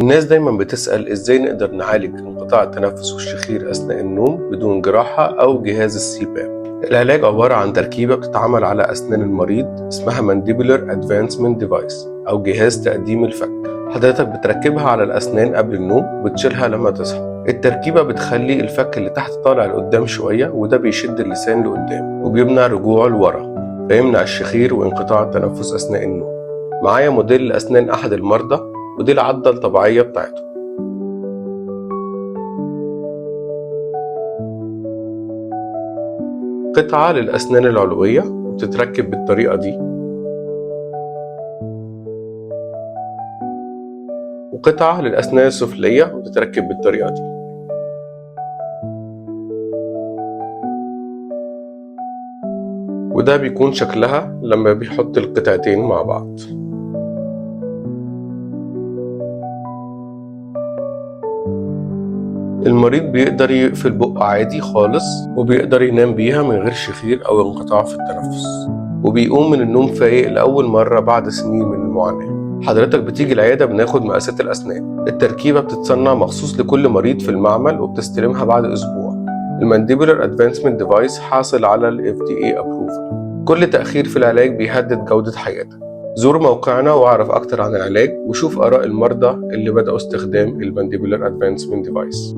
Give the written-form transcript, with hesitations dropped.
الناس دايما بتسأل ازاي نقدر نعالج انقطاع التنفس والشخير أثناء النوم بدون جراحة أو جهاز السيباب. العلاج عبارة عن تركيبة بتتعمل على أسنان المريض اسمها Mandibular Advancement Device أو جهاز تقديم الفك. حضرتك بتركبها على الأسنان قبل النوم وبتشيلها لما تصحى. التركيبة بتخلي الفك اللي تحت طالع لقدام شوية، وده بيشد اللسان لقدام وبيمنع رجوعه لورا، فيمنع الشخير وانقطاع التنفس أثناء النوم. معايا موديل لأسنان أحد المرضى، ودي العضة الطبيعية بتاعته. قطعة للأسنان العلوية وبتتركب بالطريقة دي، وقطعة للأسنان السفلية وبتتركب بالطريقة دي. وده بيكون شكلها لما بيحط القطعتين مع بعض. المريض بيقدر يقفل بقه عادي خالص، وبيقدر ينام بيها من غير شخير أو انقطاع في التنفس، وبيقوم من النوم فايق لأول مرة بعد سنين من المعاناة. حضرتك بتيجي العيادة بناخد مقاسات الأسنان. التركيبة بتتصنع مخصوص لكل مريض في المعمل وبتستلمها بعد أسبوع. المانديبولار ادفانسمنت ديفايس حاصل على ال FDA approval. كل تأخير في العلاج بيهدد جودة حياتك. زور موقعنا واعرف أكتر عن العلاج وشوف آراء المرضى اللي بدأوا استخدام المانديبولار ادفانسمنت ديفايس.